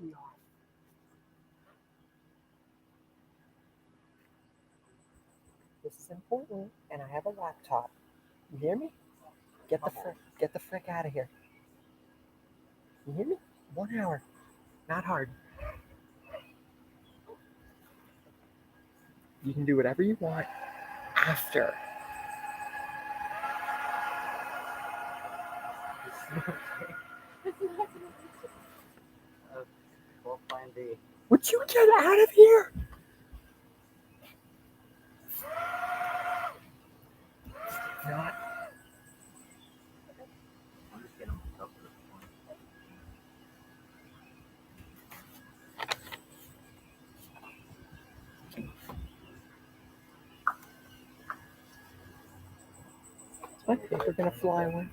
be off. This is important, and I have a laptop. You hear me? Get the frick out of here. You hear me? 1 hour. Not hard. You can do whatever you want after. We'll find the. Would you get out of here? Not. I'm just getting myself to this point. I think we're gonna fly away.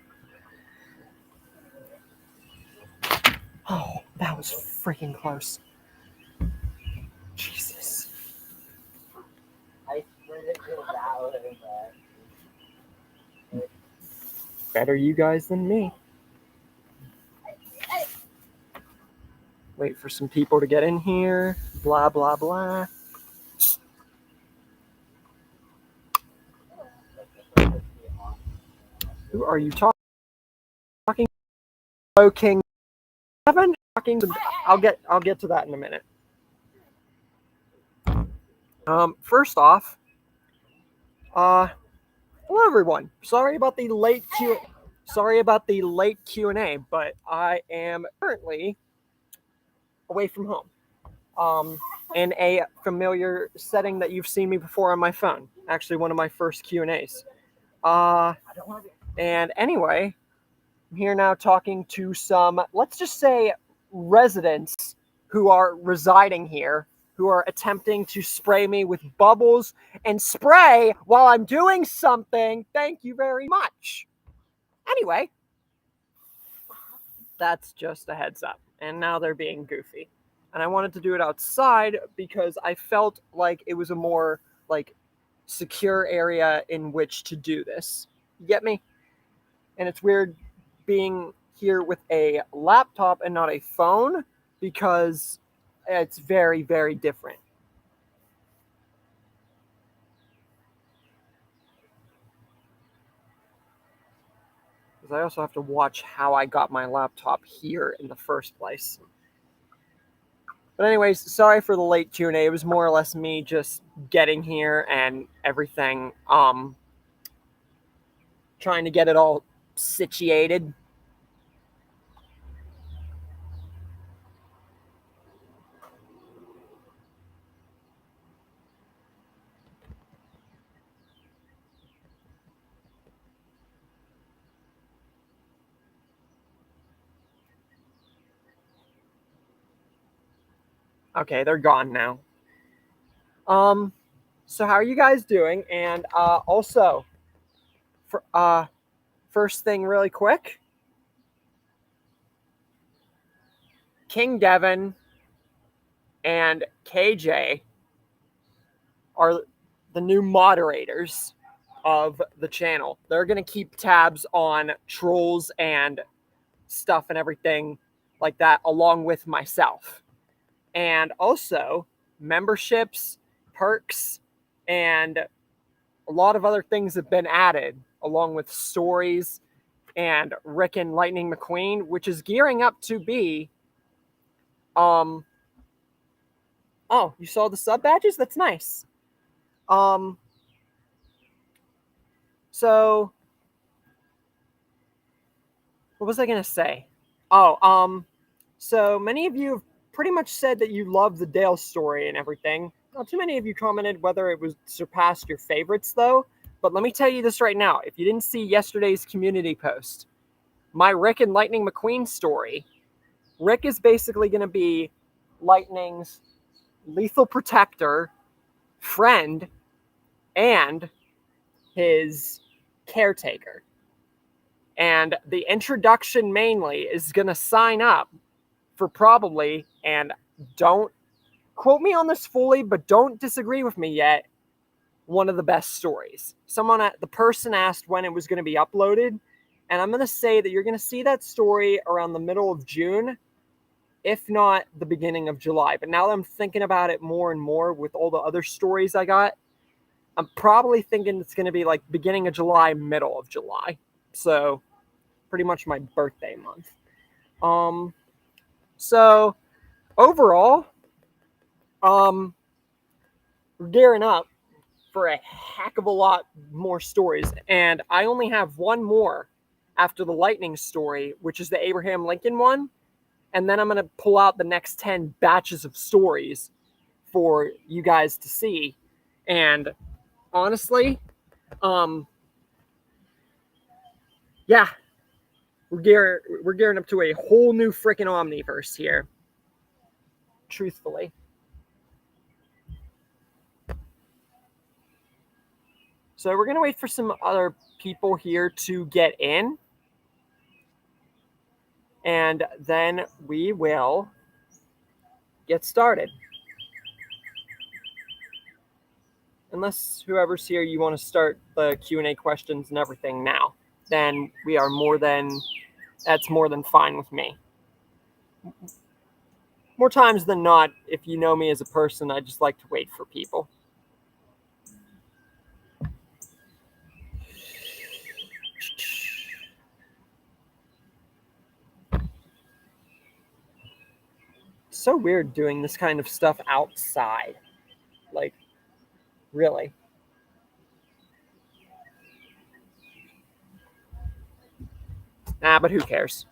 Oh, that was freaking close. Jesus. I sprinted to that and back. Better you guys than me. Wait for some people to get in here. Blah, blah, blah. Who are you talking? Hello, King Kevin? I'll get to that in a minute. First off, hello everyone. Sorry about the late Q&A, but I am currently away from home. In a familiar setting that you've seen me before on my phone. Actually, one of my first Q&As. And anyway, I'm here now talking to some, let's just say, residents who are residing here, who are attempting to spray me with bubbles and spray while I'm doing something. Thank you very much. Anyway, that's just a heads up. And now they're being goofy. And I wanted to do it outside because I felt like it was a more secure area in which to do this. You get me? And it's weird being here with a laptop and not a phone because it's very, very different. Because I also have to watch how I got my laptop here in the first place. But anyways, sorry for the late Q&A. It was more or less me just getting here and everything, trying to get it all situated. Okay, they're gone now. So how are you guys doing? And also, first thing really quick, King Devin and KJ are the new moderators of the channel. They're going to keep tabs on trolls and stuff and everything like that, along with myself. And also, memberships, perks, and a lot of other things have been added, along with stories and Rick and Lightning McQueen, which is gearing up to be oh, you saw the sub badges? That's nice. So what was I gonna say? So many of you have pretty much said that you love the Dale story and everything. Not too many of you commented whether it was surpassed your favorites though. But let me tell you this right now. If you didn't see yesterday's community post, my Rick and Lightning McQueen story, Rick is basically going to be Lightning's lethal protector, friend, and his caretaker. And the introduction mainly is going to sign up for probably, and don't quote me on this fully, but don't disagree with me yet, one of the best stories. The person asked when it was going to be uploaded, and I'm going to say that you're going to see that story around the middle of June. if not the beginning of July. But now that I'm thinking about it more and more with all the other stories I got, I'm probably thinking it's going to be like beginning of July, middle of July. So pretty much my birthday month. So overall, we're gearing up for a heck of a lot more stories. And I only have one more after the lightning story, which is the Abraham Lincoln one. And then I'm going to pull out the next 10 batches of stories for you guys to see. And honestly, yeah, we're gearing up to a whole new freaking Omniverse here. Truthfully. So we're going to wait for some other people here to get in. And then we will get started. Unless whoever's here, you want to start the Q&A questions and everything now, then we are that's more than fine with me. More times than not, if you know me as a person, I just like to wait for people. It's so weird doing this kind of stuff outside. Like, really. But who cares?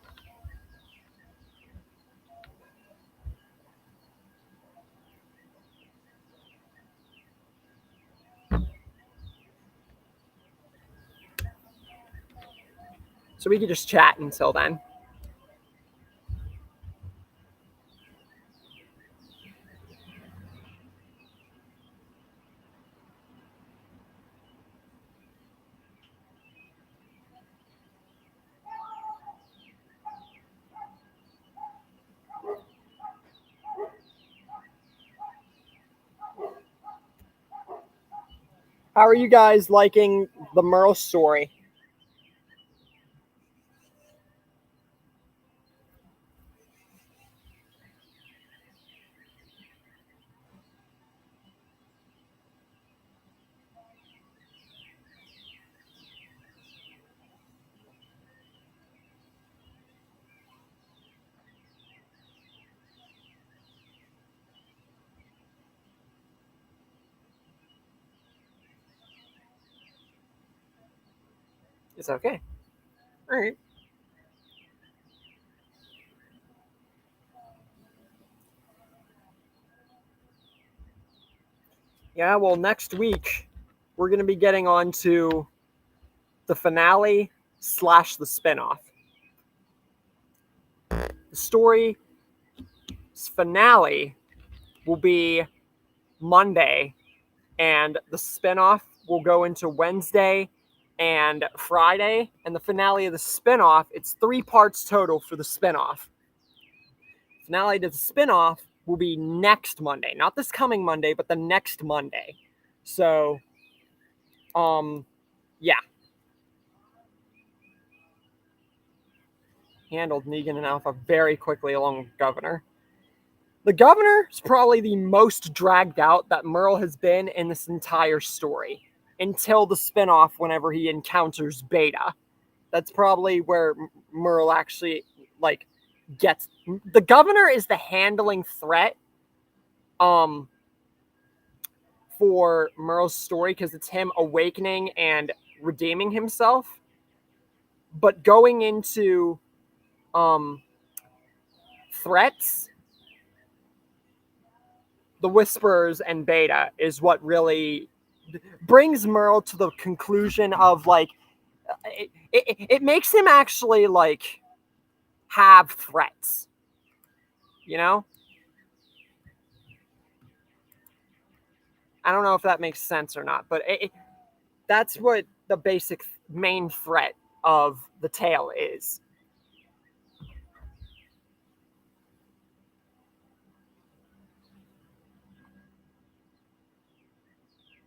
So we could just chat until then. How are you guys liking the Merle story? It's okay. All right. Yeah, well, next week, we're going to be getting on to the finale / the spinoff. The story's finale will be Monday, and the spinoff will go into Wednesday and Friday. And the finale of the spinoff, it's 3 parts total for the spinoff. Finale to the spinoff will be next Monday, not this coming Monday, but the next Monday. So, yeah. Handled Negan and Alpha very quickly along with Governor. The Governor is probably the most dragged out that Merle has been in this entire story until the spinoff whenever he encounters Beta. That's probably where Merle actually, like, gets... The Governor is the handling threat for Merle's story because it's him awakening and redeeming himself. But going into threats, the Whisperers and Beta is what really brings Merle to the conclusion of, like, it makes him actually, like, have threats, you know? I don't know if that makes sense or not, but that's what the basic main threat of the tale is.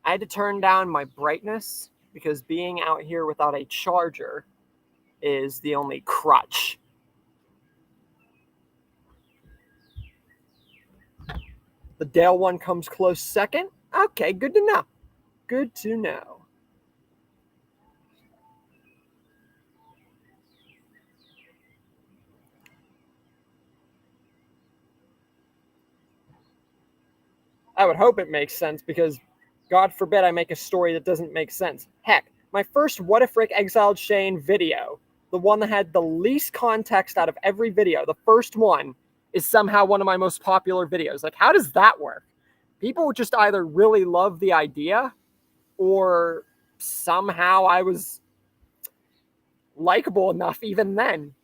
I had to turn down my brightness because being out here without a charger is the only crutch. The Dale one comes close second. Okay, good to know. Good to know. I would hope it makes sense because God forbid I make a story that doesn't make sense. Heck, my first What If Rick Exiled Shane video, the one that had the least context out of every video, the first one, is somehow one of my most popular videos. Like, how does that work? People just either really love the idea or somehow I was likable enough even then,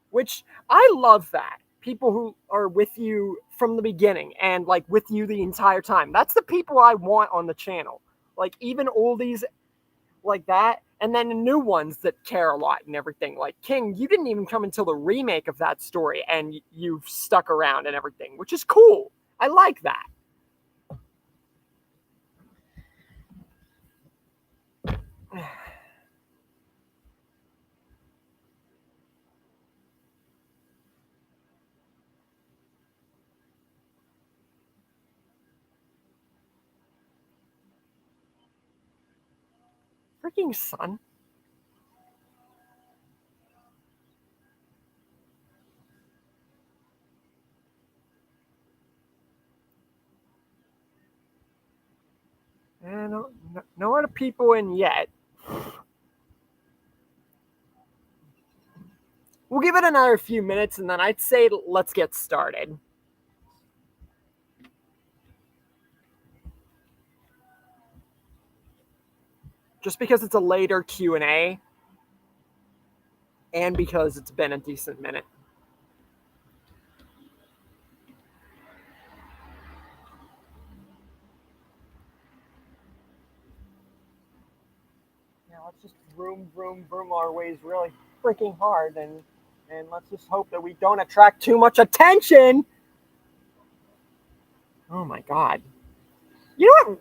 which I love that. People who are with you from the beginning and like with you the entire time. That's the people I want on the channel. Like even oldies like that, and then the new ones that care a lot and everything. Like King, you didn't even come until the remake of that story and you've stuck around and everything, which is cool. I like that. Freaking son. And no other people in yet. We'll give it another few minutes and then I'd say let's get started. Just because it's a later Q&A and because it's been a decent minute. Yeah, let's just vroom our ways really freaking hard and let's just hope that we don't attract too much attention. Oh my god. You know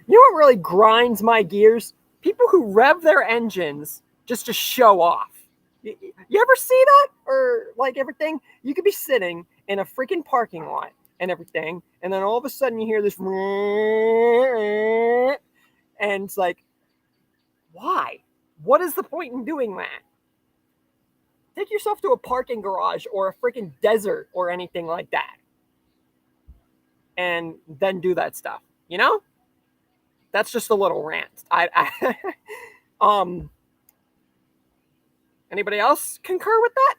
what really grinds my gears? People who rev their engines just to show off. You ever see that? Or like everything? You could be sitting in a freaking parking lot and everything, and then all of a sudden you hear this and it's like, why? What is the point in doing that? Take yourself to a parking garage or a freaking desert or anything like that. And then do that stuff. You know? That's just a little rant. Anybody else concur with that?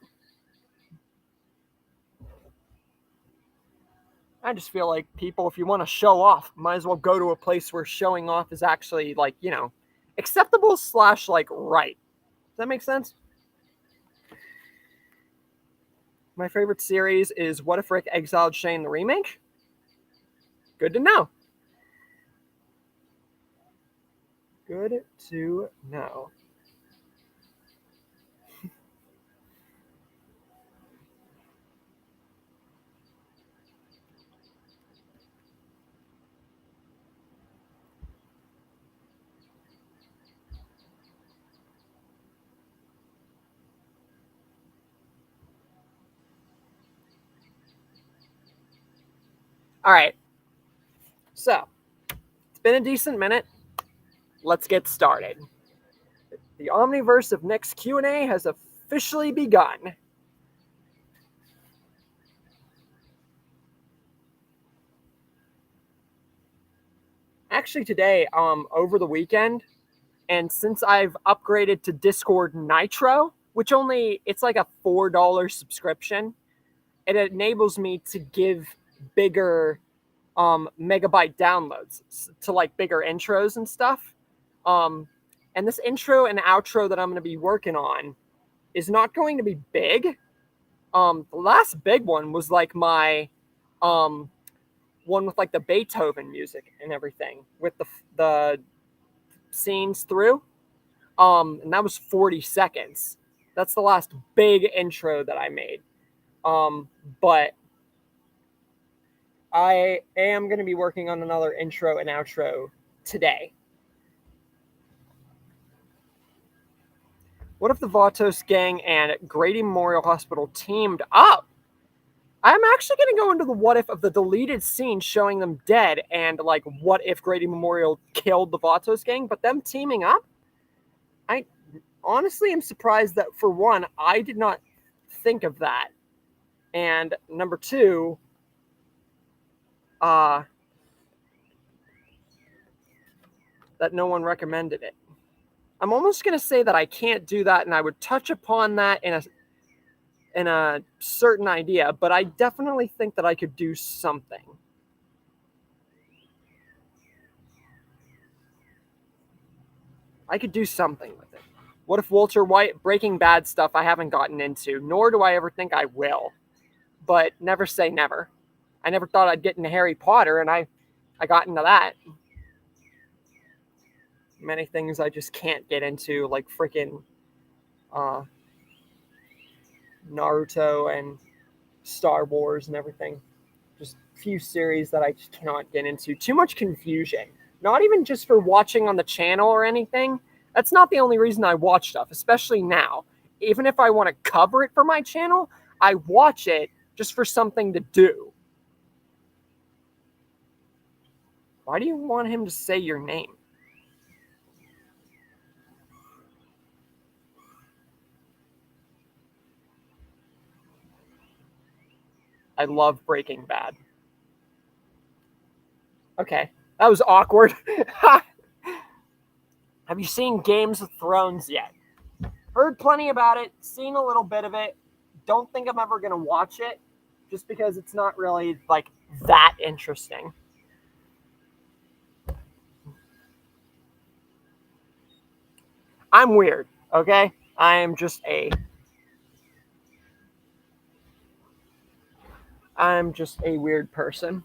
I just feel like people, if you want to show off, might as well go to a place where showing off is actually like, you know, acceptable / like right. Does that make sense? My favorite series is What If Rick Exiled Shane the remake? Good to know. Good to know. All right. So, it's been a decent minute. Let's get started. The Omniverse of Nick's Q&A has officially begun. Actually today, over the weekend, and since I've upgraded to Discord Nitro, which it's like a $4 subscription, it enables me to give bigger megabyte downloads to like bigger intros and stuff. And this intro and outro that I'm going to be working on is not going to be big. The last big one was like my one with like the Beethoven music and everything with the scenes through. And that was 40 seconds. That's the last big intro that I made. But I am going to be working on another intro and outro today. What if the Vatos gang and Grady Memorial Hospital teamed up? I'm actually going to go into the what if of the deleted scene showing them dead and like what if Grady Memorial killed the Vatos gang, but them teaming up. I honestly am surprised that for one, I did not think of that, and number two, that no one recommended it. I'm almost going to say that I can't do that, and I would touch upon that in a certain idea, but I definitely think that I could do something. I could do something with it. What if Walter White, Breaking Bad stuff I haven't gotten into, nor do I ever think I will. But never say never. I never thought I'd get into Harry Potter, and I got into that. Many things I just can't get into, like freaking Naruto and Star Wars and everything. Just a few series that I just cannot get into. Too much confusion. Not even just for watching on the channel or anything. That's not the only reason I watch stuff, especially now. Even if I want to cover it for my channel, I watch it just for something to do. Why do you want him to say your name? I love Breaking Bad. Okay, that was awkward. Have you seen Games of Thrones yet? Heard plenty about it, seen a little bit of it. Don't think I'm ever going to watch it, just because it's not really, like, that interesting. I'm weird, okay? I'm just a weird person.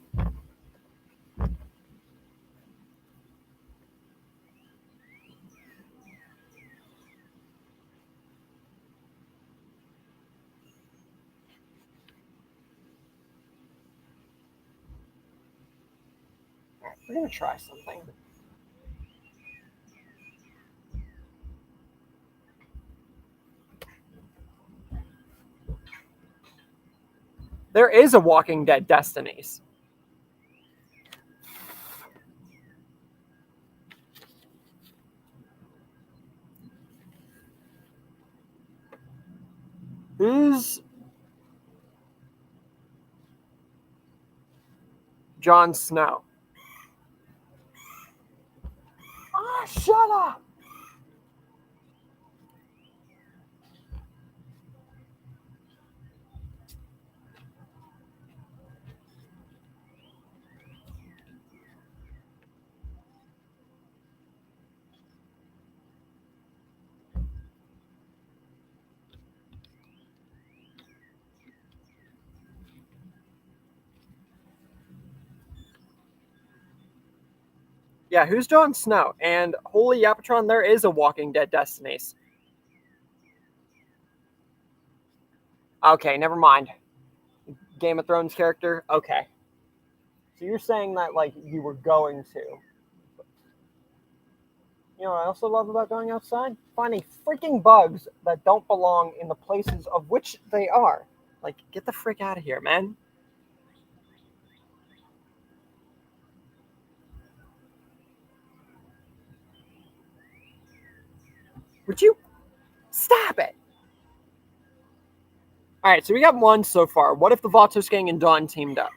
All right, we're going to try something. There is a Walking Dead Destinies. Who's Jon Snow? Ah, shut up! Yeah, who's Jon Snow? And holy Yapatron, there is a Walking Dead Destinies. Okay, never mind. Game of Thrones character? Okay. So you're saying that, like, you were going to. You know what I also love about going outside? Finding freaking bugs that don't belong in the places of which they are. Like, get the frick out of here, man. Would you stop it? All right, so we got one so far. What if the Vatos gang and Dawn teamed up?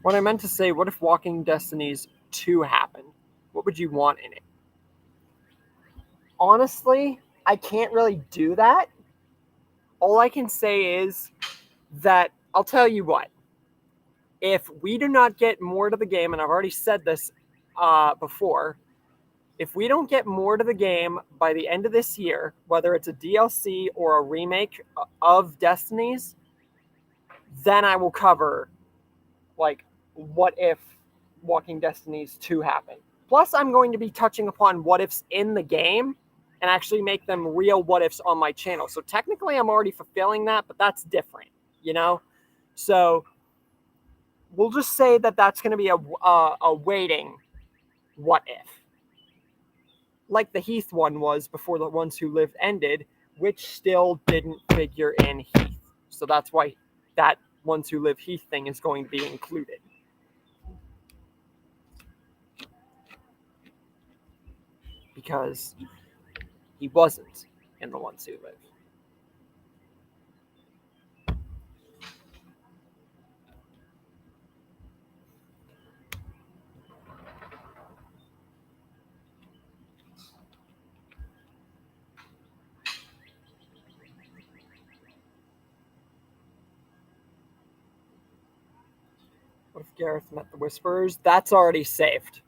What I meant to say, what if Walking Destinies 2 happened? What would you want in it? Honestly, I can't really do that. All I can say is that I'll tell you what. If we do not get more to the game, and I've already said this before, if we don't get more to the game by the end of this year, whether it's a DLC or a remake of Destinies, then I will cover, like, what if Walking Destinies 2 happen. Plus, I'm going to be touching upon what ifs in the game and actually make them real what ifs on my channel. So technically, I'm already fulfilling that, but that's different, you know? So we'll just say that that's going to be a waiting what if. Like the Heath one was before The Ones Who Lived ended, which still didn't figure in Heath. So that's why that Ones Who Live Heath thing is going to be included. Because he wasn't in The Ones Who Live. What if Gareth met the Whisperers? That's already saved.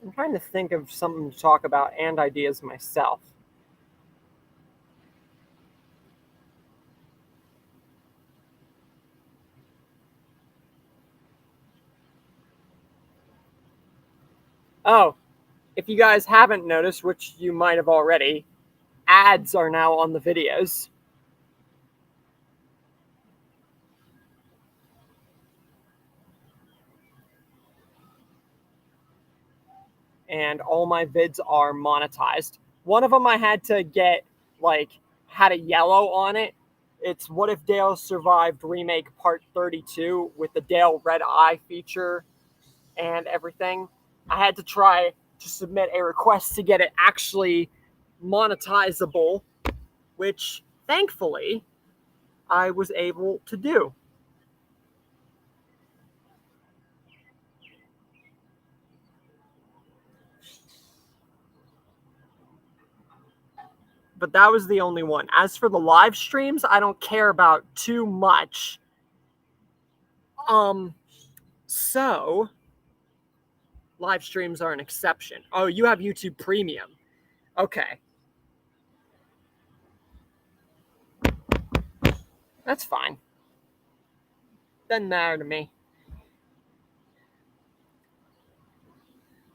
I'm trying to think of something to talk about and ideas myself. Oh, if you guys haven't noticed, which you might have already, ads are now on the videos. And all my vids are monetized. One of them I had to get, like, had a yellow on it. It's What If Dale Survived Remake Part 32 with the Dale Red Eye feature and everything. I had to try to submit a request to get it actually monetizable, which thankfully I was able to do. But that was the only one. As for the live streams, I don't care about too much. So live streams are an exception. Oh, you have YouTube Premium. Okay. That's fine. Doesn't matter to me.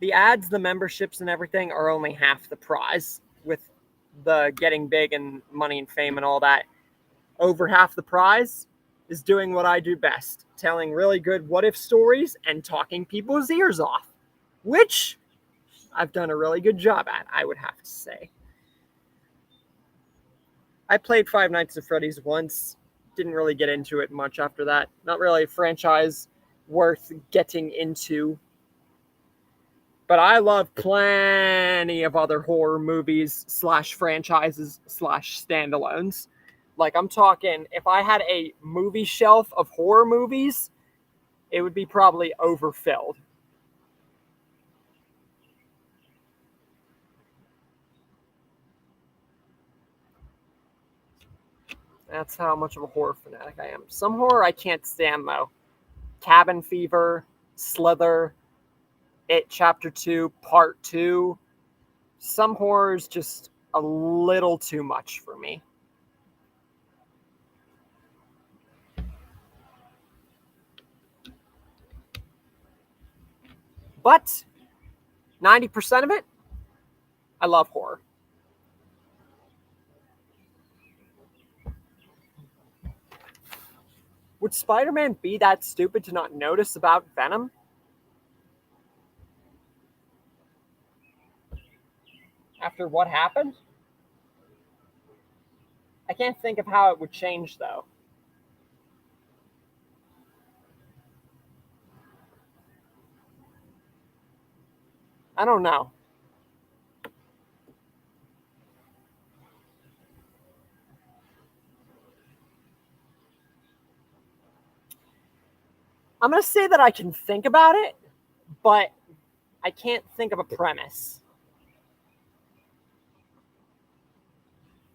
The ads, the memberships, and everything are only half the prize. With the getting big and money and fame and all that, over half the prize is doing what I do best, telling really good what if stories and talking people's ears off, which I've done a really good job at, I would have to say. I played Five Nights at Freddy's once, didn't really get into it much after that. Not really a franchise worth getting into. But I love plenty of other horror movies / franchises / standalones. Like, I'm talking, if I had a movie shelf of horror movies, it would be probably overfilled. That's how much of a horror fanatic I am. Some horror I can't stand, though. Cabin Fever, Slither, It Chapter 2, Part 2. Some horror's just a little too much for me. But 90% of it, I love horror. Would Spider-Man be that stupid to not notice about Venom? After what happened? I can't think of how it would change, though. I don't know. I'm going to say that I can think about it, but I can't think of a premise.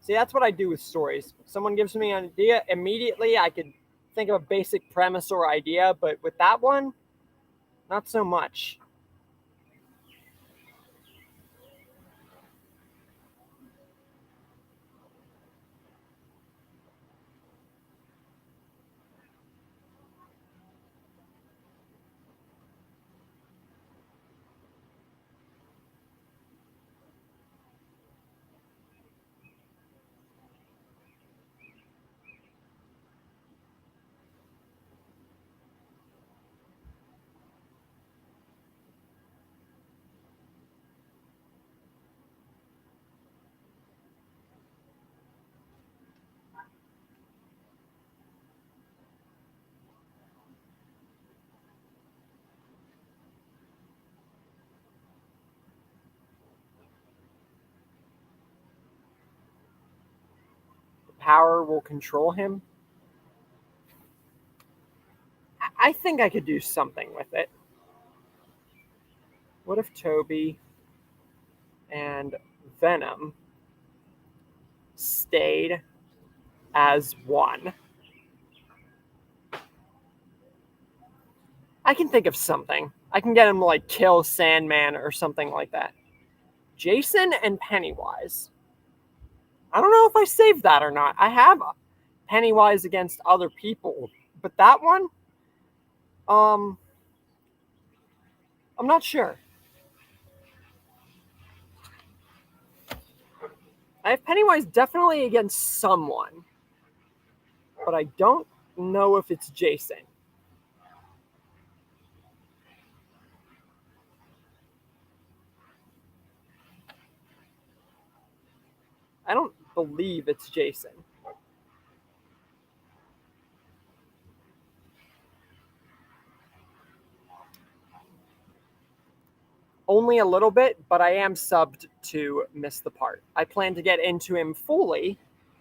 See, that's what I do with stories. Someone gives me an idea, immediately I could think of a basic premise or idea, but with that one, not so much. Power will control him. I think I could do something with it. What if Toby and Venom stayed as one? I can think of something. I can get him to like kill Sandman or something like that. Jason and Pennywise. I don't know if I saved that or not. I have Pennywise against other people, but that one, I'm not sure. I have Pennywise definitely against someone, but I don't know if it's Jason. I don't believe it's Jason. Only a little bit, but I am subbed to Miss the Part. I plan to get into him fully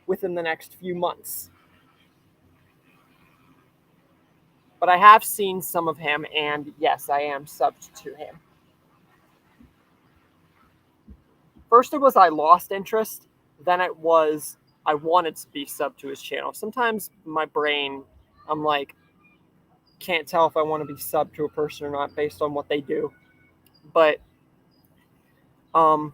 within the next few months. But I have seen some of him, and yes, I am subbed to him. First it was I lost interest, then it was I wanted to be subbed to his channel. Sometimes my brain, I'm like, can't tell if I want to be subbed to a person or not based on what they do. But all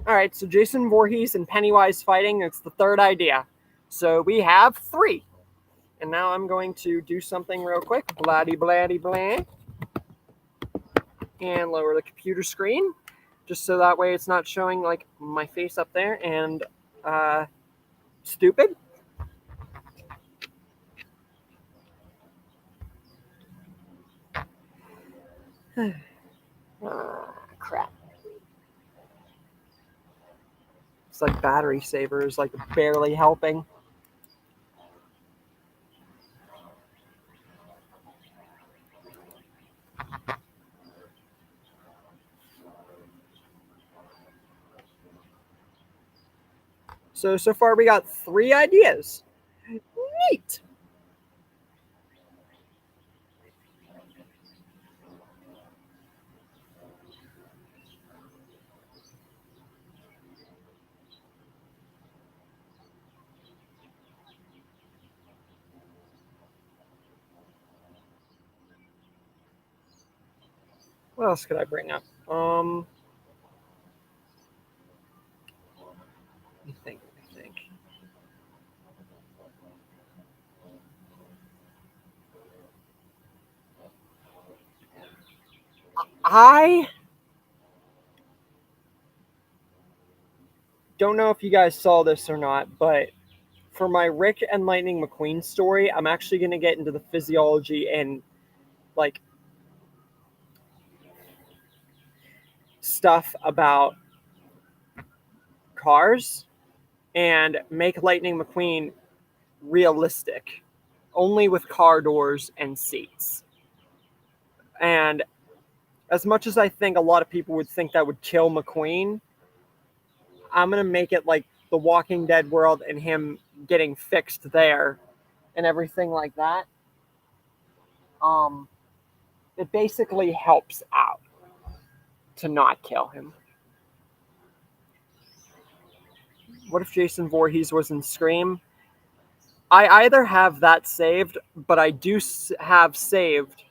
right, so Jason Voorhees and Pennywise fighting, it's the third idea. So we have 3. And now I'm going to do something real quick. Bladdy, bladdy, blah. And lower the computer screen. Just so that way it's not showing like my face up there. And stupid. Crap. It's like battery saver is like barely helping. So far we got 3 ideas. Neat. What else could I bring up? Let me think. I don't know if you guys saw this or not, but for my Rick and Lightning McQueen story, I'm actually going to get into the physiology and like stuff about cars and make Lightning McQueen realistic, only with car doors and seats. And as much as I think a lot of people would think that would kill McQueen, I'm going to make it like the Walking Dead world and him getting fixed there and everything like that. It basically helps out to not kill him. What if Jason Voorhees was in Scream? I either have that saved, but I do have saved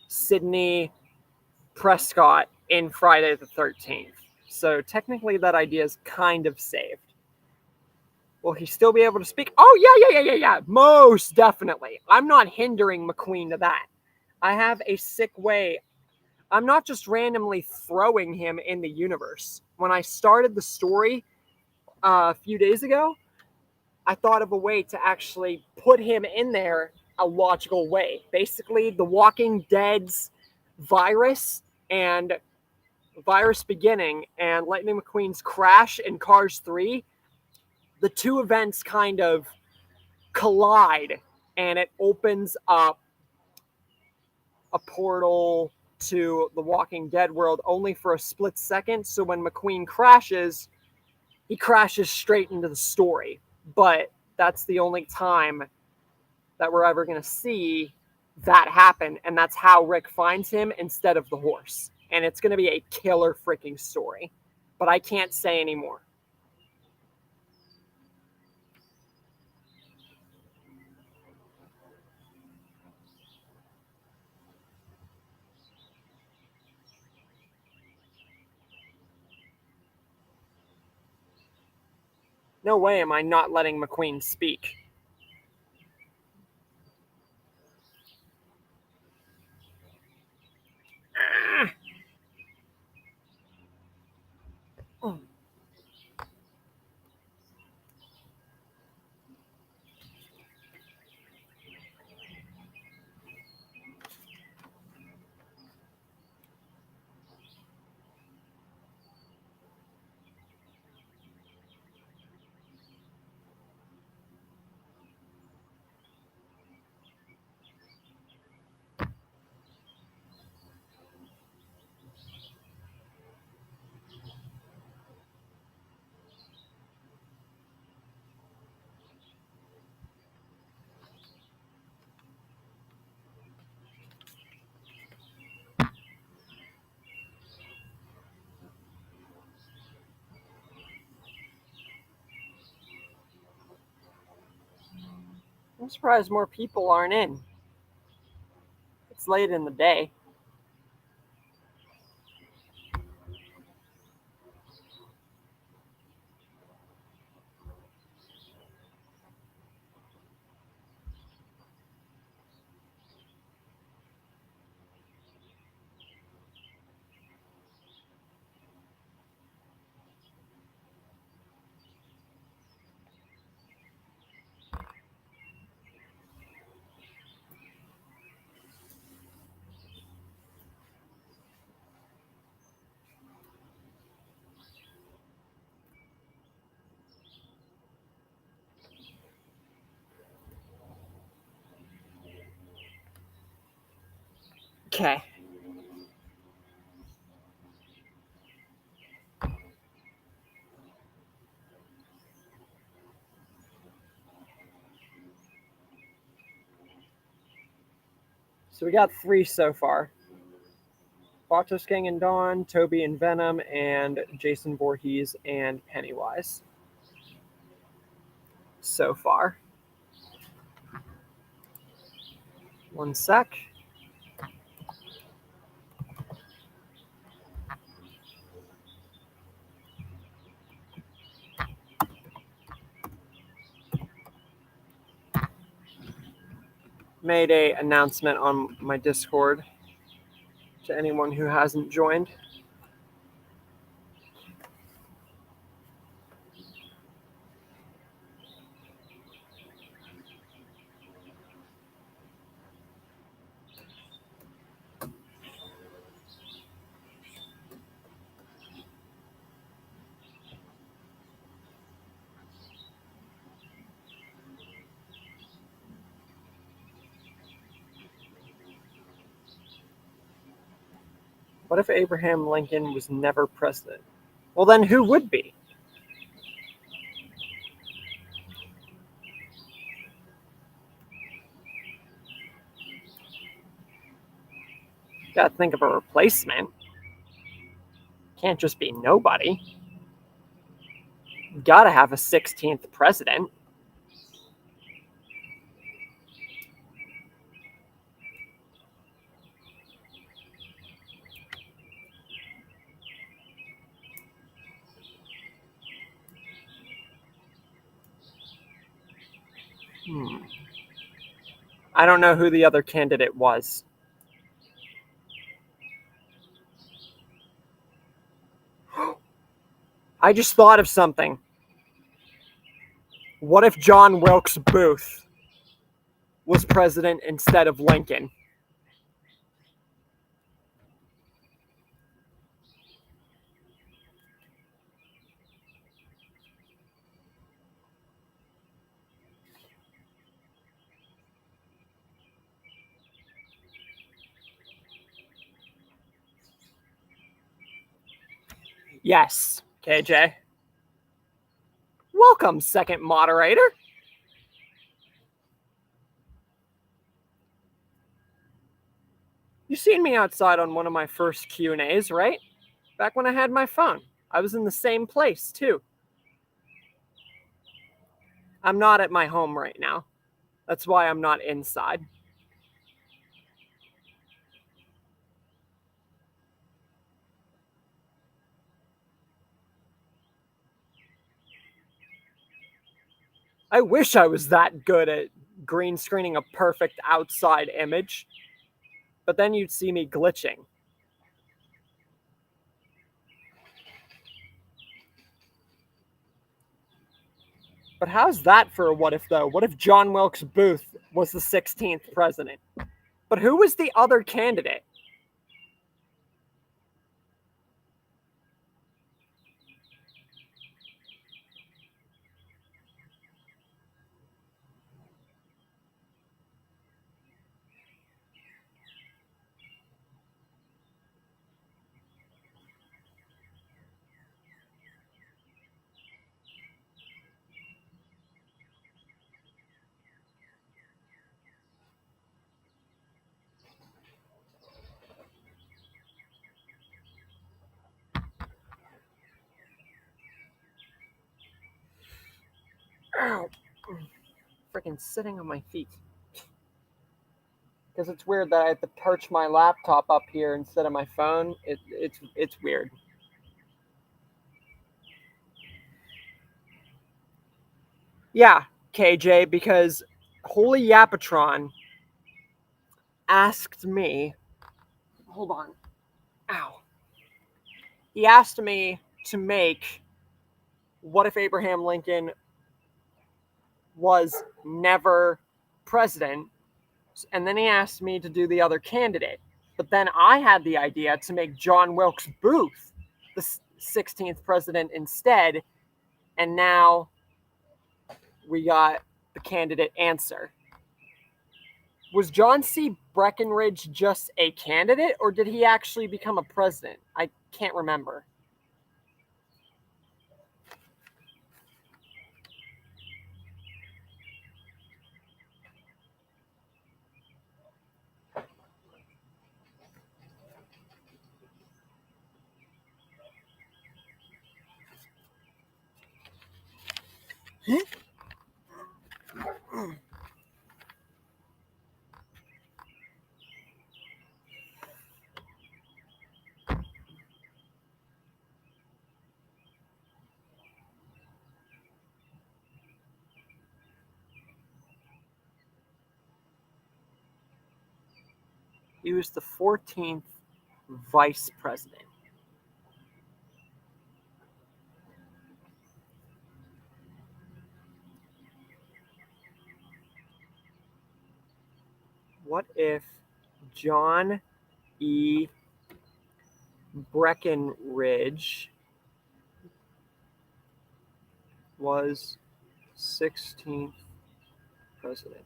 Sidney Prescott in Friday the 13th. So technically that idea is kind of saved. Will he still be able to speak? Oh, yeah. Most definitely. I'm not hindering McQueen to that. I have a sick way. I'm not just randomly throwing him in the universe. When I started the story a few days ago, I thought of a way to actually put him in there a logical way. Basically, the Walking Dead's virus and Virus Beginning and Lightning McQueen's crash in Cars 3, the two events kind of collide and it opens up a portal to the Walking Dead world only for a split second. So when McQueen crashes, he crashes straight into the story. But that's the only time that we're ever going to see that happen. And that's how Rick finds him instead of the horse. And it's going to be a killer freaking story. But I can't say anymore. No way am I not letting McQueen speak. I'm surprised more people aren't in. It's late in the day. Okay. So we got 3 so far. Vatos King and Dawn, Toby and Venom, and Jason Voorhees and Pennywise. So far. One sec. Made a announcement on my Discord to anyone who hasn't joined. What if Abraham Lincoln was never president? Well, then who would be? Gotta think of a replacement. Can't just be nobody. Gotta have a 16th president. I don't know who the other candidate was. I just thought of something. What if John Wilkes Booth was president instead of Lincoln? Yes, KJ. Welcome, second moderator. You seen me outside on one of my first Q&As, right? Back when I had my phone. I was in the same place, too. I'm not at my home right now. That's why I'm not inside. I wish I was that good at green screening a perfect outside image. But then you'd see me glitching. But how's that for a what if, though? What if John Wilkes Booth was the 16th president? But who was the other candidate? Ow. Freaking sitting on my feet. Because it's weird that I have to perch my laptop up here instead of my phone. It's weird. Yeah, KJ, because Holy Yapatron asked me. Hold on. Ow. He asked me to make What if Abraham Lincoln was never president? And then he asked me to do the other candidate. But then I had the idea to make John Wilkes Booth the 16th president instead. And now we got the candidate answer. Was John C. Breckinridge just a candidate, or did he actually become a president? I can't remember. He was the 14th vice president. What if John E. Breckinridge was 16th president?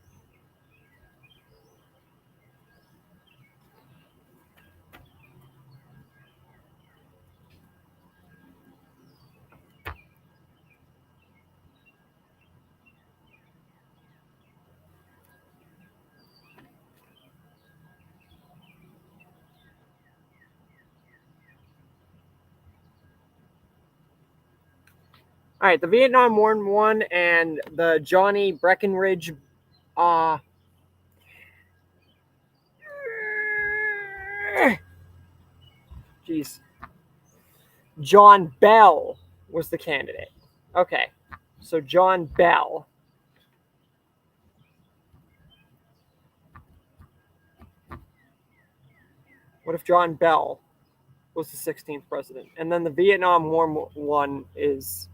All right, the Vietnam War one and the Johnny Breckinridge. Jeez. John Bell was the candidate. Okay, so John Bell. What if John Bell was the 16th president? And then the Vietnam War one is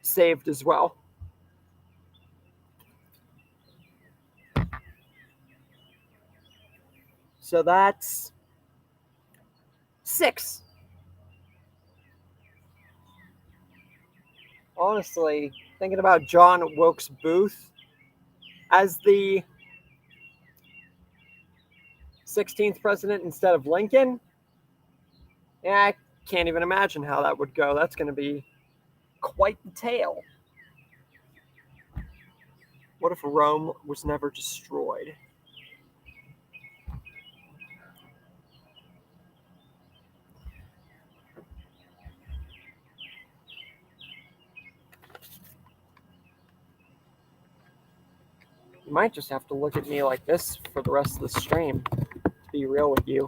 saved as well. So that's 6. Honestly, thinking about John Wilkes Booth as the 16th president instead of Lincoln, yeah, I can't even imagine how that would go. That's going to be quite the tale. What if Rome was never destroyed? You might just have to look at me like this for the rest of the stream, to be real with you.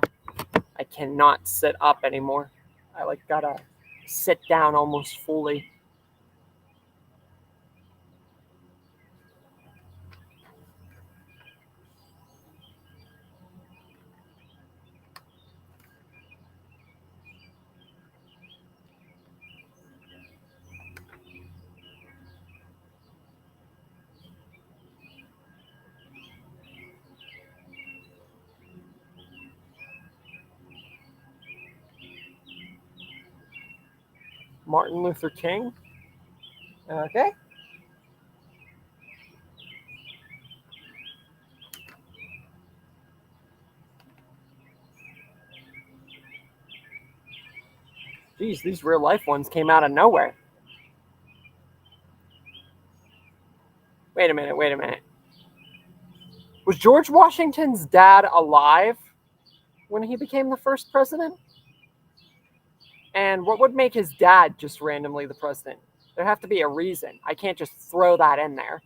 I cannot sit up anymore. I gotta sit down almost fully. Martin Luther King. Okay. Geez, these real life ones came out of nowhere. Wait a minute. Was George Washington's dad alive when he became the first president? And what would make his dad just randomly the president? There'd have to be a reason. I can't just throw that in there.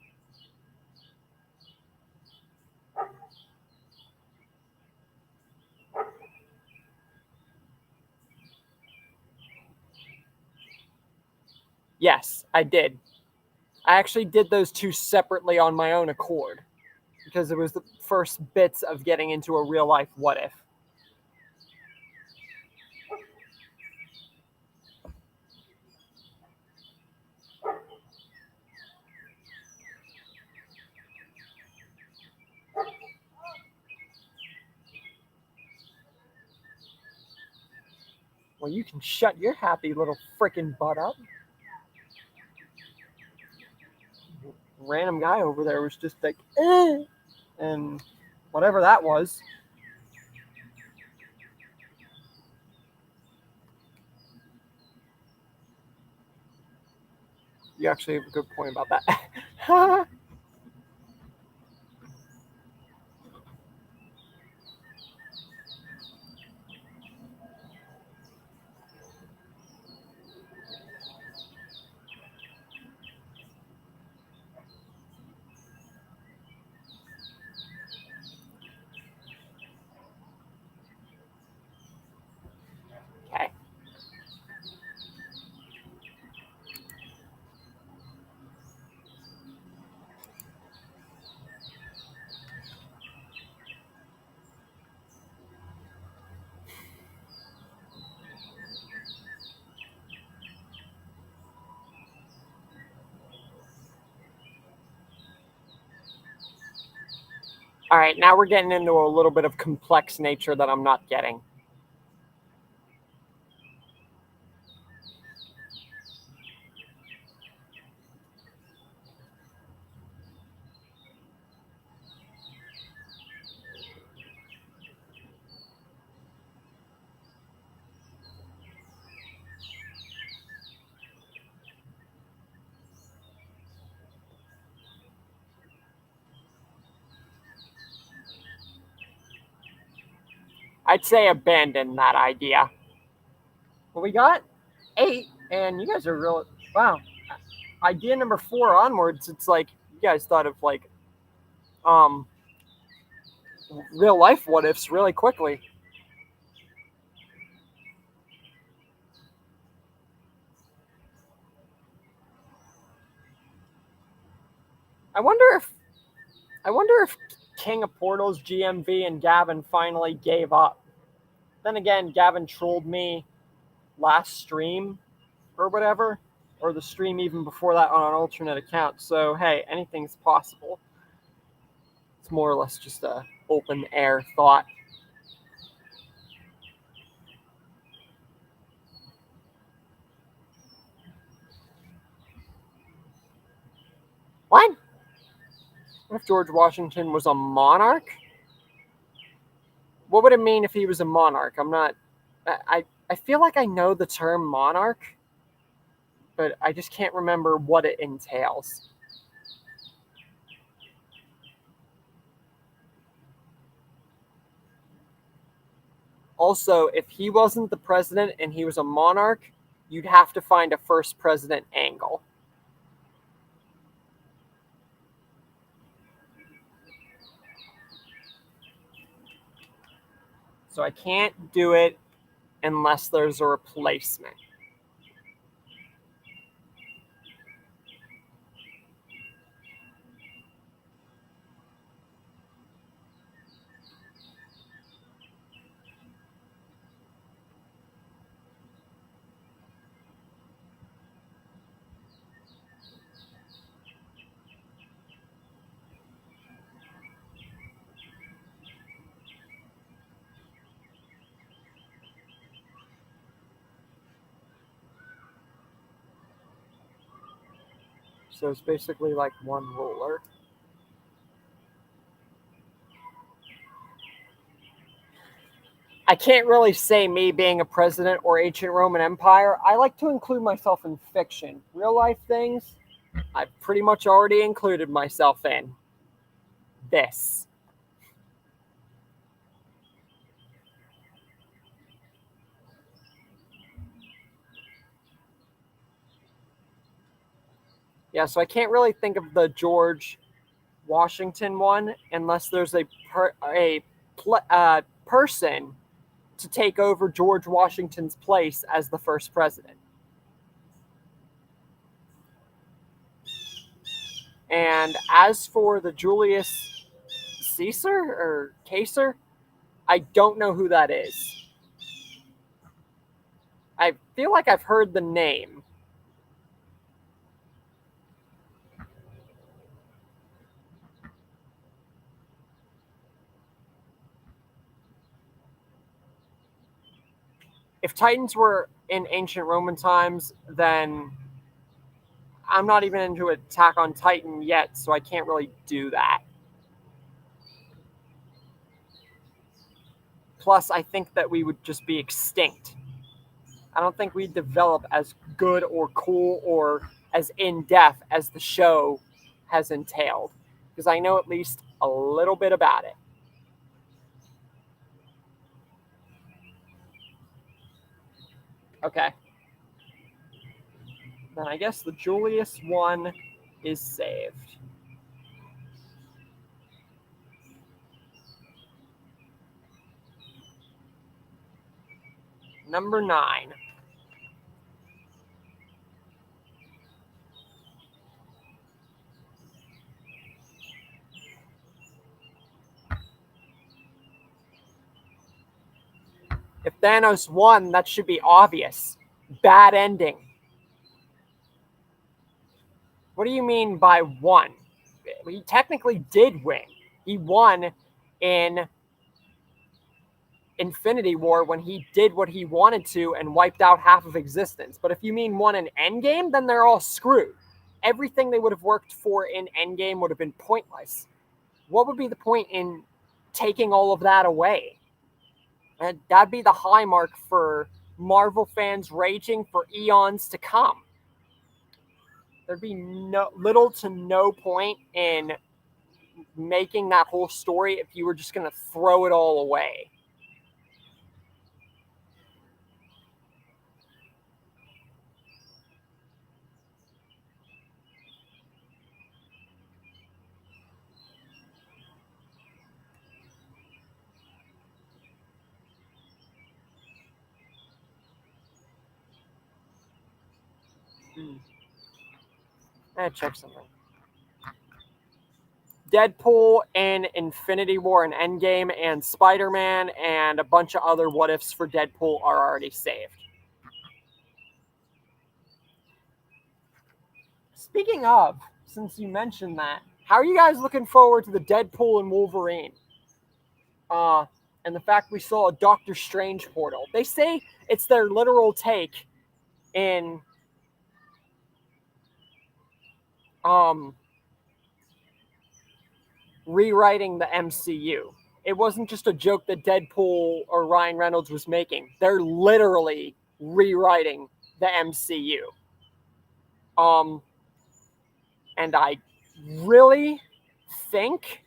Yes, I did. I actually did those two separately on my own accord because it was the first bits of getting into a real life what if. Well, you can shut your happy little freaking butt up. Random guy over there was just like, eh, and whatever that was. You actually have a good point about that. Okay. All right, now we're getting into a little bit of complex nature that I'm not getting. I'd say abandon that idea. What we got? 8. And you guys are real. Wow. Idea number 4 onwards, it's like you guys thought of like real life what ifs really quickly. I wonder if King of Portals, GMV, and Gavin finally gave up. Then again, Gavin trolled me last stream or whatever, or the stream even before that on an alternate account. So hey, anything's possible. It's more or less just a open air thought. What? What if George Washington was a monarch? What would it mean if he was a monarch? I feel like I know the term monarch, but I just can't remember what it entails. Also, if he wasn't the president and he was a monarch, you'd have to find a first president angle. So I can't do it unless there's a replacement. So it's basically like one ruler. I can't really say me being a president or ancient Roman Empire. I like to include myself in fiction. Real life things, I've pretty much already included myself in. This. Yeah, so I can't really think of the George Washington one unless there's a person to take over George Washington's place as the first president. And as for the Julius Caesar or Caesar, I don't know who that is. I feel like I've heard the name. If Titans were in ancient Roman times, then I'm not even into Attack on Titan yet, so I can't really do that. Plus, I think that we would just be extinct. I don't think we'd develop as good or cool or as in-depth as the show has entailed, because I know at least a little bit about it. Okay. Then I guess the Julius one is saved. Number 9. If Thanos won, that should be obvious. Bad ending. What do you mean by won? He technically did win. He won in Infinity War when he did what he wanted to and wiped out half of existence. But if you mean won in Endgame, then they're all screwed. Everything they would have worked for in Endgame would have been pointless. What would be the point in taking all of that away? And that'd be the high mark for Marvel fans raging for eons to come. There'd be little to no point in making that whole story if you were just going to throw it all away. Check something. Deadpool and Infinity War and Endgame and Spider-Man and a bunch of other what-ifs for Deadpool are already saved. Speaking of, since you mentioned that, how are you guys looking forward to the Deadpool and Wolverine? And the fact we saw a Doctor Strange portal. They say it's their literal take in rewriting the MCU. It wasn't just a joke that Deadpool or Ryan Reynolds was making. They're literally rewriting the MCU. And I really think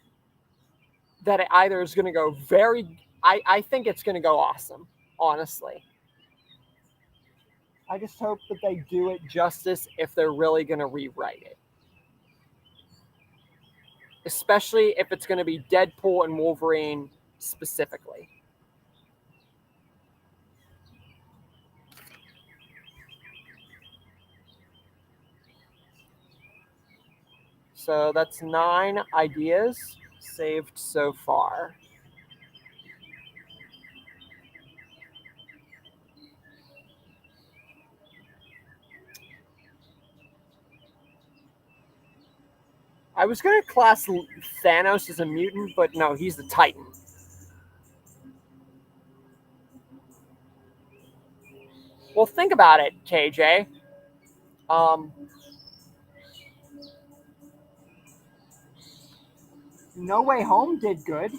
that it either is going to go I think it's going to go awesome, honestly. I just hope that they do it justice if they're really going to rewrite it. Especially if it's going to be Deadpool and Wolverine specifically. So that's 9 ideas saved so far. I was going to class Thanos as a mutant, but no, he's the Titan. Well, think about it, KJ. No Way Home did good.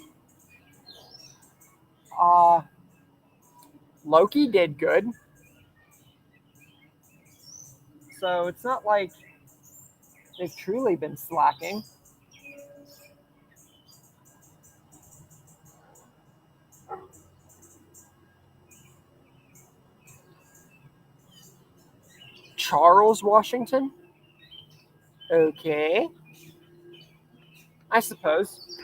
Loki did good. So it's not like they've truly been slacking. Charles Washington? Okay. I suppose.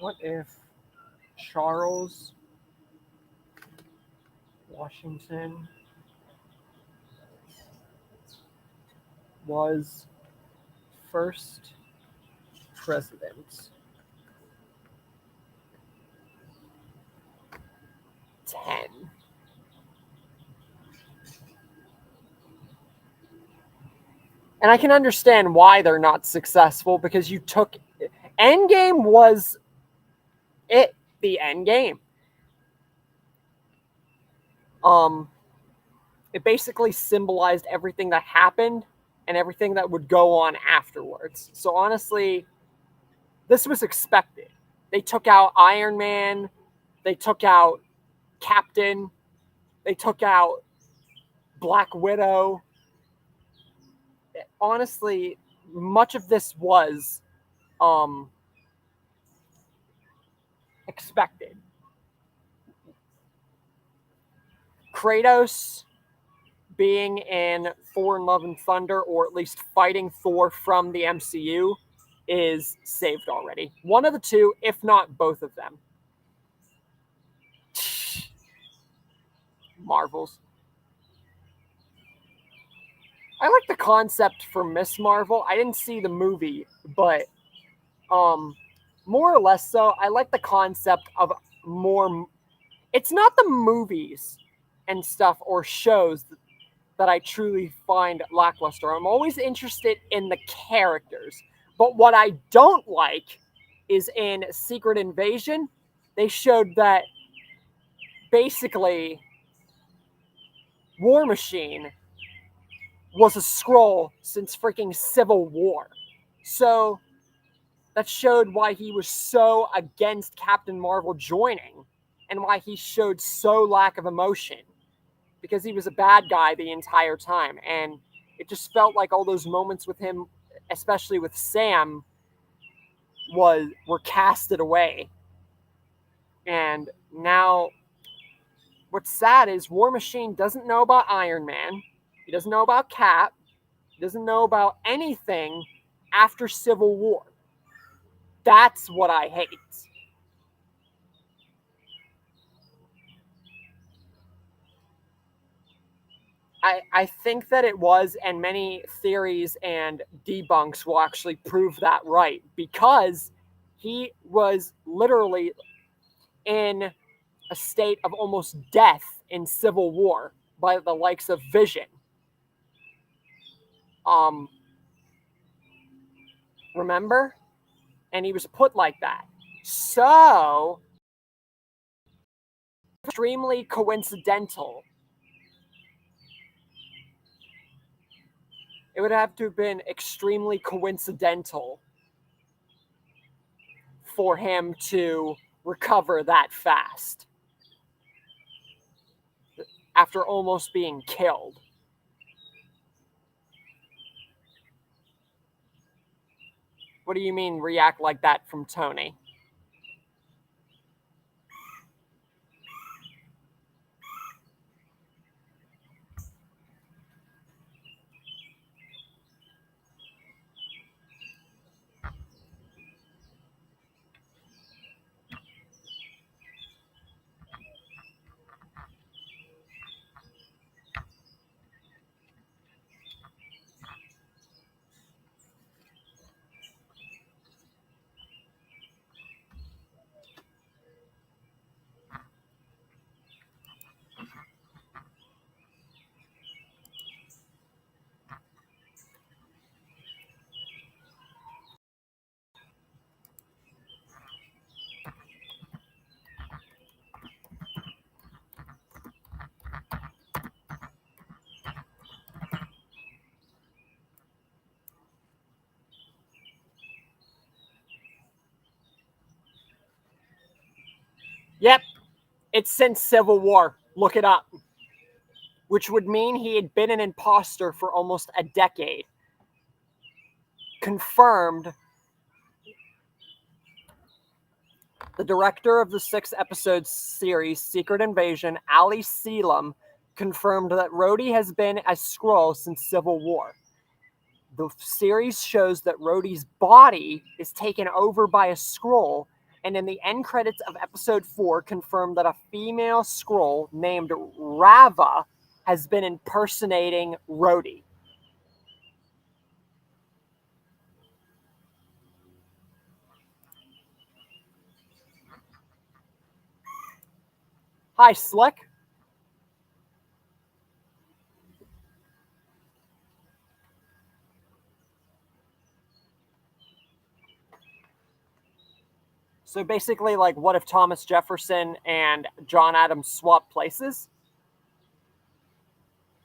What if Charles Washington was first president? 10. And I can understand why they're not successful, because you took Endgame was it, the Endgame. It basically symbolized everything that happened and everything that would go on afterwards. So honestly, this was expected. They took out Iron Man, they took out Captain, they took out Black Widow. Honestly, much of this was expected. Kratos being in Thor and Love and Thunder, or at least fighting Thor from the MCU, is saved already. One of the two, if not both of them. Marvels. I like the concept for Miss Marvel. I didn't see the movie, but more or less so, I like the concept of more. It's not the movies and stuff or shows that I truly find lackluster. I'm always interested in the characters. But what I don't like is in Secret Invasion, they showed that basically War Machine was a Skrull since freaking Civil War. So that showed why he was so against Captain Marvel joining and why he showed so lack of emotion, because he was a bad guy the entire time. And it just felt like all those moments with him, especially with Sam, were casted away. And now what's sad is War Machine doesn't know about Iron Man. He doesn't know about Cap. He doesn't know about anything after Civil War. That's what I hate. I think that it was, and many theories and debunks will actually prove that right, because he was literally in a state of almost death in Civil War by the likes of Vision. Um, remember? And he was put like that. So, extremely coincidental. It would have to have been extremely coincidental for him to recover that fast after almost being killed. What do you mean react like that from Tony? Yep, it's since Civil War. Look it up. Which would mean he had been an imposter for almost a decade. Confirmed. The director of the 6-episode series Secret Invasion, Ali Selam, confirmed that Rhodey has been a Skrull since Civil War. The series shows that Rhodey's body is taken over by a Skrull, and in the end credits of episode 4 confirmed that a female Skrull named Rava has been impersonating Rhodey. Hi, Slick. So basically, like, what if Thomas Jefferson and John Adams swapped places?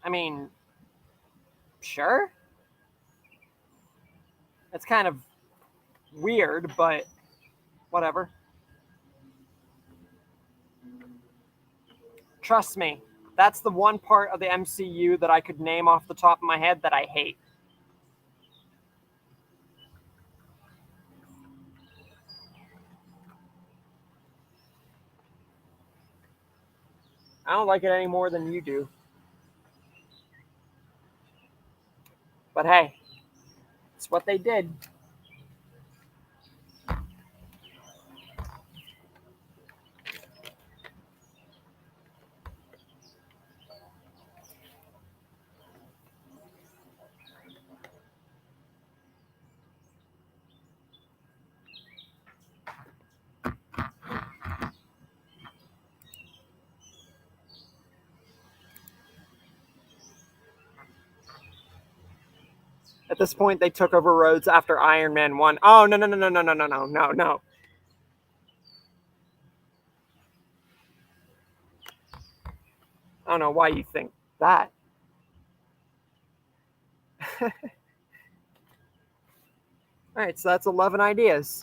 I mean, sure. It's kind of weird, but whatever. Trust me, that's the one part of the MCU that I could name off the top of my head that I hate. I don't like it any more than you do. But hey, it's what they did. At this point, they took over Rhodes after Iron Man 1. Oh, no, no, no, no, no, no, no, no, no, no. I don't know why you think that. All right, so that's 11 ideas.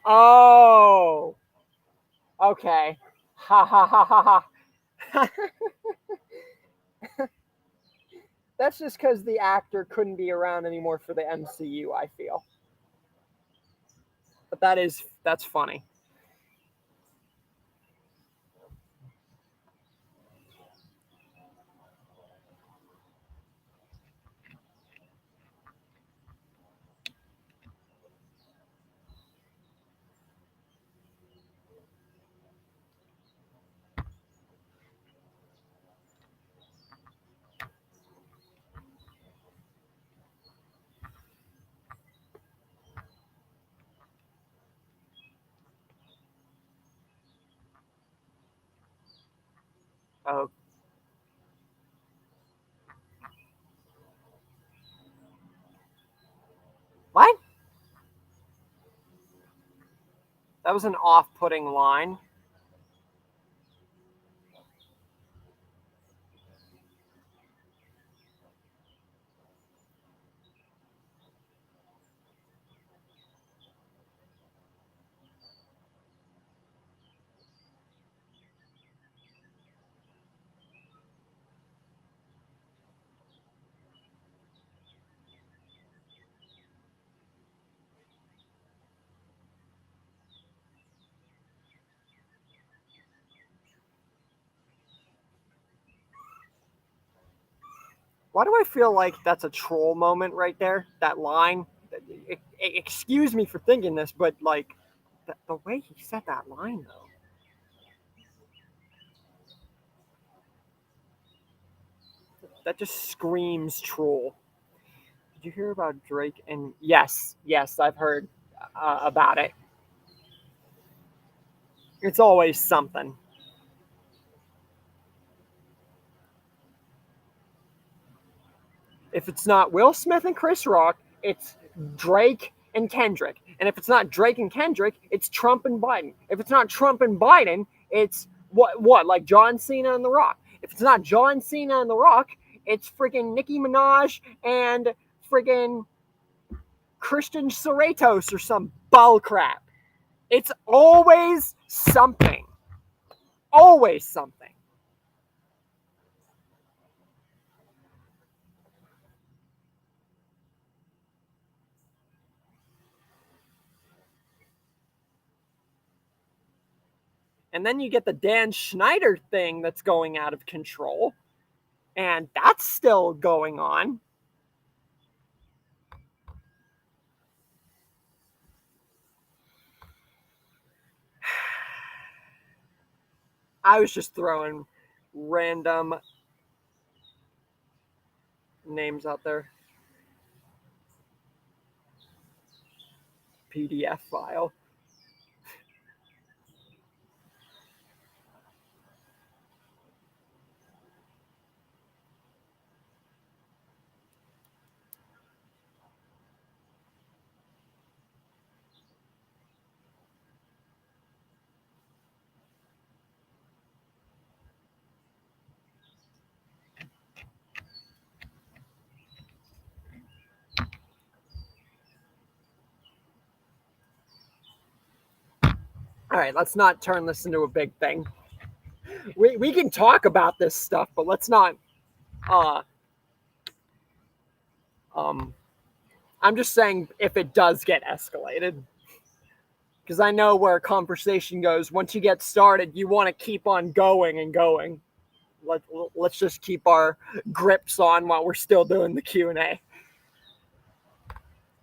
Oh, okay. Ha ha ha ha ha. That's just because the actor couldn't be around anymore for the MCU, I feel. But that's funny. Oh, what? That was an off-putting line. Why do I feel like that's a troll moment right there? That line. Excuse me for thinking this, but like the way he said that line though. That just screams troll. Did you hear about Drake? And yes, I've heard about it. It's always something. If it's not Will Smith and Chris Rock, it's Drake and Kendrick. And if it's not Drake and Kendrick, it's Trump and Biden. If it's not Trump and Biden, it's what like John Cena and The Rock. If it's not John Cena and The Rock, it's freaking Nicki Minaj and friggin' Christian Cerritos or some bull crap. It's always something. Always something. And then you get the Dan Schneider thing that's going out of control. And that's still going on. I was just throwing random names out there. PDF file. All right, let's not turn this into a big thing. We can talk about this stuff, but let's not. Uh, um, I'm just saying if it does get escalated, because I know where a conversation goes. Once you get started, you want to keep on going and going. Let's just keep our grips on while we're still doing the Q&A.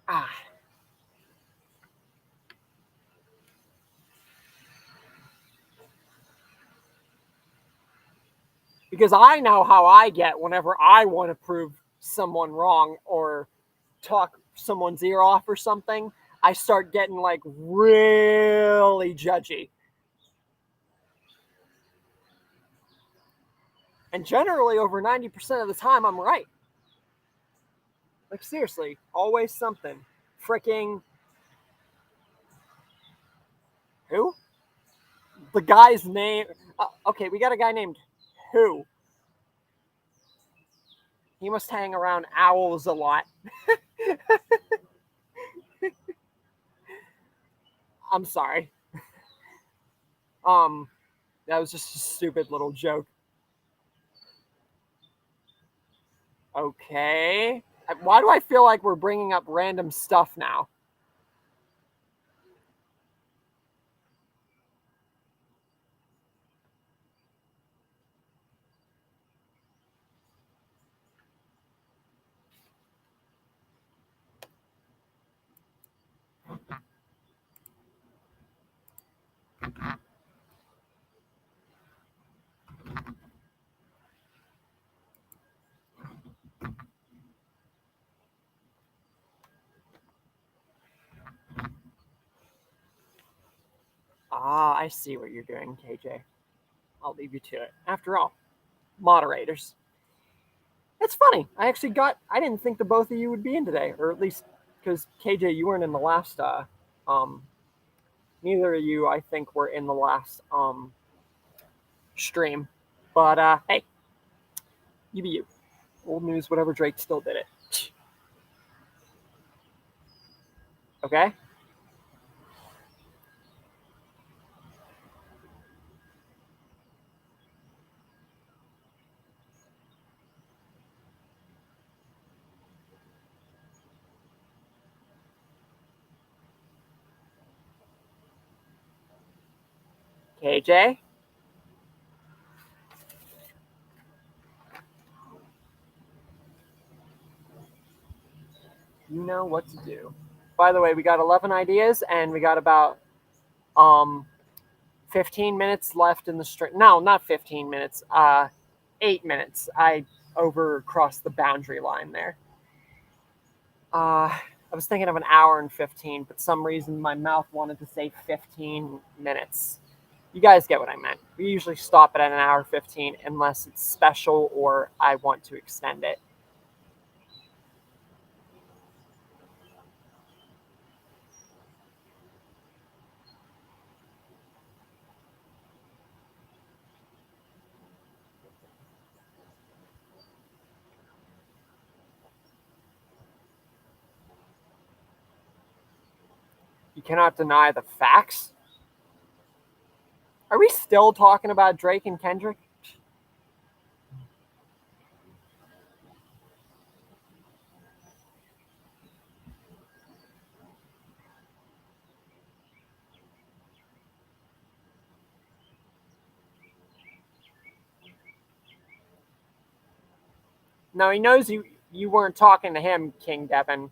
Ah. Because I know how I get whenever I want to prove someone wrong or talk someone's ear off or something. I start getting like really judgy. And generally, over 90% of the time, I'm right. Like, seriously, always something. Freaking. Who? The guy's name. Okay, we got a guy named Who. He must hang around owls a lot. I'm sorry. That was just a stupid little joke. Okay. Why do I feel like we're bringing up random stuff now? Ah, I see what you're doing, KJ. I'll leave you to it. After all, moderators. It's funny. I didn't think the both of you would be in today, or at least because KJ, you weren't in the last. Neither of you, I think, were in the last stream. But hey, you be you. Old news, whatever. Drake still did it. Okay. KJ. You know what to do. By the way, we got 11 ideas and we got about 15 minutes left in the stream. No, not 15 minutes. 8 minutes. I overcrossed the boundary line there. I was thinking of an hour and 15, but some reason my mouth wanted to say 15 minutes. You guys get what I meant. We usually stop it at an hour 15 unless it's special or I want to extend it. You cannot deny the facts. Are we still talking about Drake and Kendrick? No, he knows you weren't talking to him, King Devin.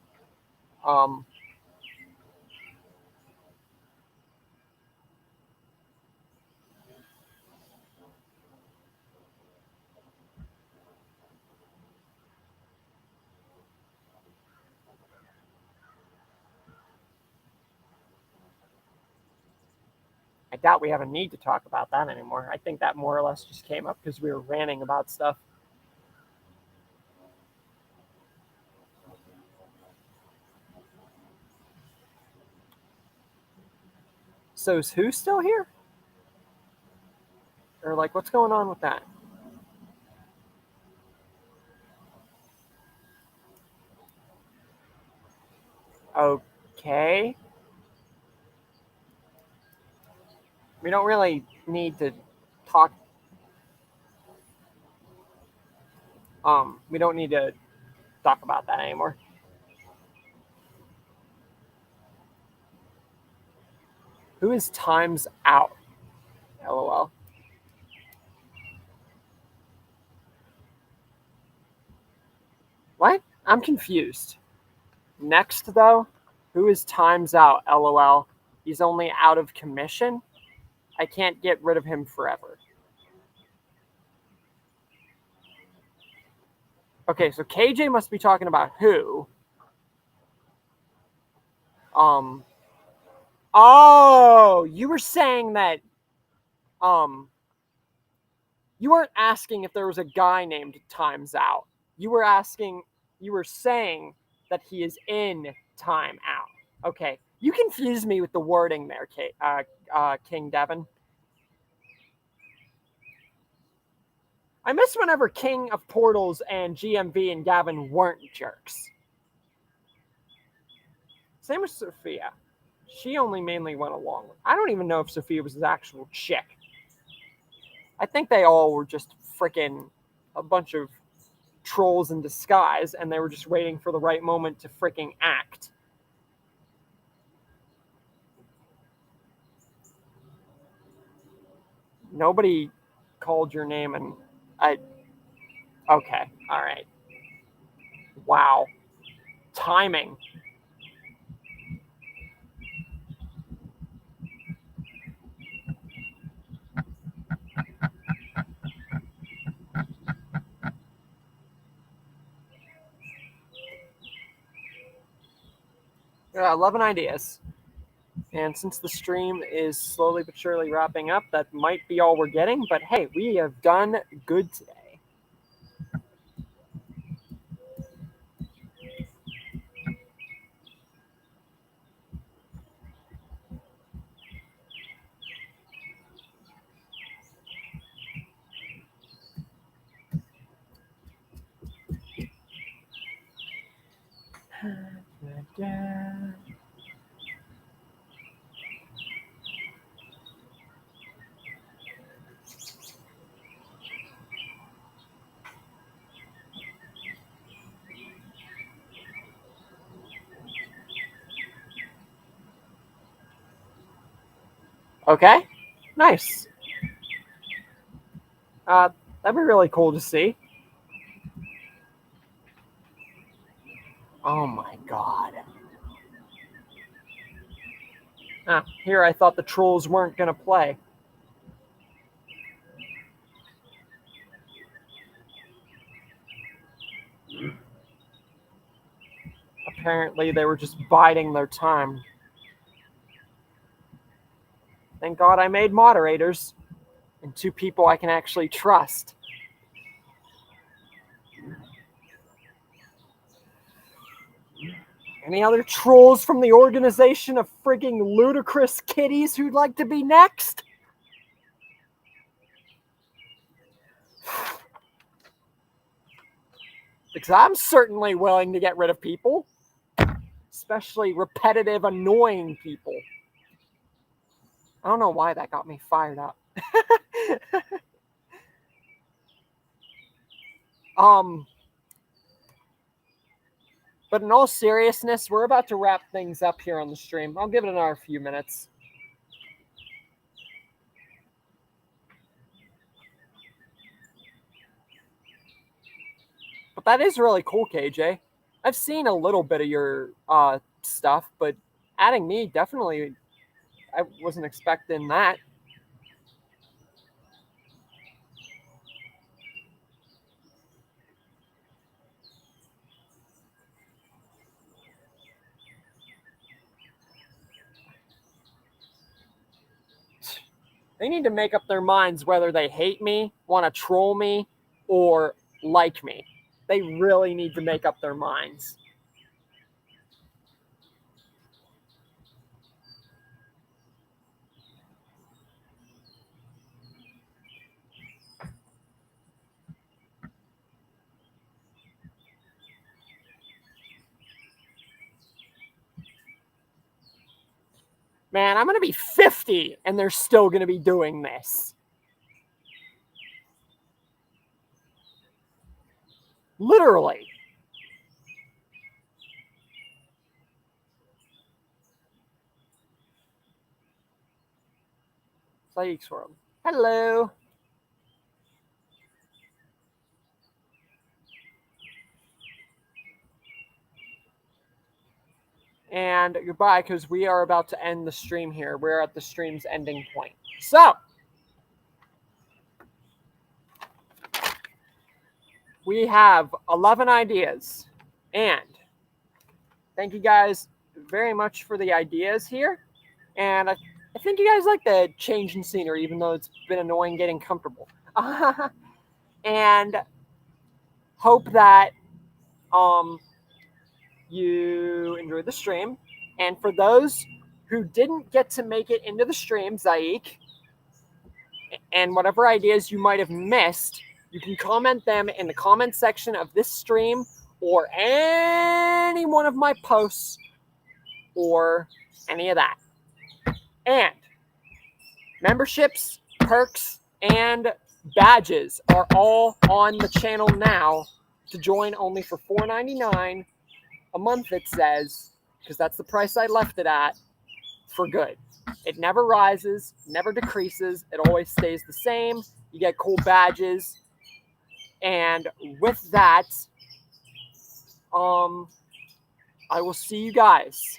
I doubt we have a need to talk about that anymore. I think that more or less just came up because we were ranting about stuff. So is who still here? Or like, what's going on with that? Okay. We don't really need to talk. We don't need to talk about that anymore. Who is times out? LOL. What? I'm confused. Next, though, who is times out? LOL. He's only out of commission? I can't get rid of him forever. Okay, so KJ must be talking about who? Oh, you were saying that you weren't asking if there was a guy named Times Out. You were saying that he is in Time Out. Okay, you confused me with the wording there, King Devin. I miss whenever King of Portals and GMV and Gavin weren't jerks. Same with Sophia. She only mainly went along with. I don't even know if Sophia was his actual chick. I think they all were just freaking a bunch of trolls in disguise, and they were just waiting for the right moment to freaking act. Nobody called your name, and okay, all right. Wow. Timing. Yeah, 11 ideas. And since the stream is slowly but surely wrapping up, that might be all we're getting. But hey, we have done good today. Okay, nice. That'd be really cool to see. Oh my god. Here I thought the trolls weren't going to play. Apparently they were just biding their time. Thank God I made moderators and 2 people I can actually trust. Any other trolls from the organization of frigging ludicrous kitties who'd like to be next? Because I'm certainly willing to get rid of people. Especially repetitive, annoying people. I don't know why that got me fired up. But in all seriousness, we're about to wrap things up here on the stream. I'll give it another few minutes. But that is really cool, KJ. I've seen a little bit of your stuff, but adding me, definitely, I wasn't expecting that. They need to make up their minds whether they hate me, want to troll me, or like me. They really need to make up their minds. Man, I'm going to be 50 and they're still going to be doing this. Literally. Psychics World. Hello. And goodbye, because we are about to end the stream here. We're at the stream's ending point. So, we have 11 ideas. And thank you guys very much for the ideas here. And I think you guys like the change in scenery, even though it's been annoying getting comfortable. And hope that you enjoyed the stream. And for those who didn't get to make it into the stream, Zaik, and whatever ideas you might have missed, you can comment them in the comment section of this stream or any one of my posts or any of that. And memberships, perks, and badges are all on the channel now to join only for $4.99 a month, it says, because that's the price I left it at, for good. It never rises, never decreases. It always stays the same. You get cool badges. And with that, I will see you guys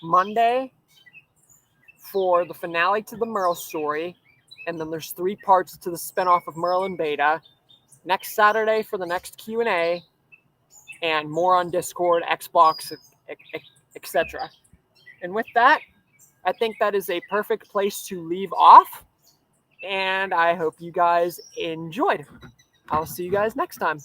Monday for the finale to the Merle story. And then there's 3 parts to the spinoff of Merle and Beta. Next Saturday for the next Q&A. And more on Discord, Xbox, etc. And with that, I think that is a perfect place to leave off. And I hope you guys enjoyed. I'll see you guys next time.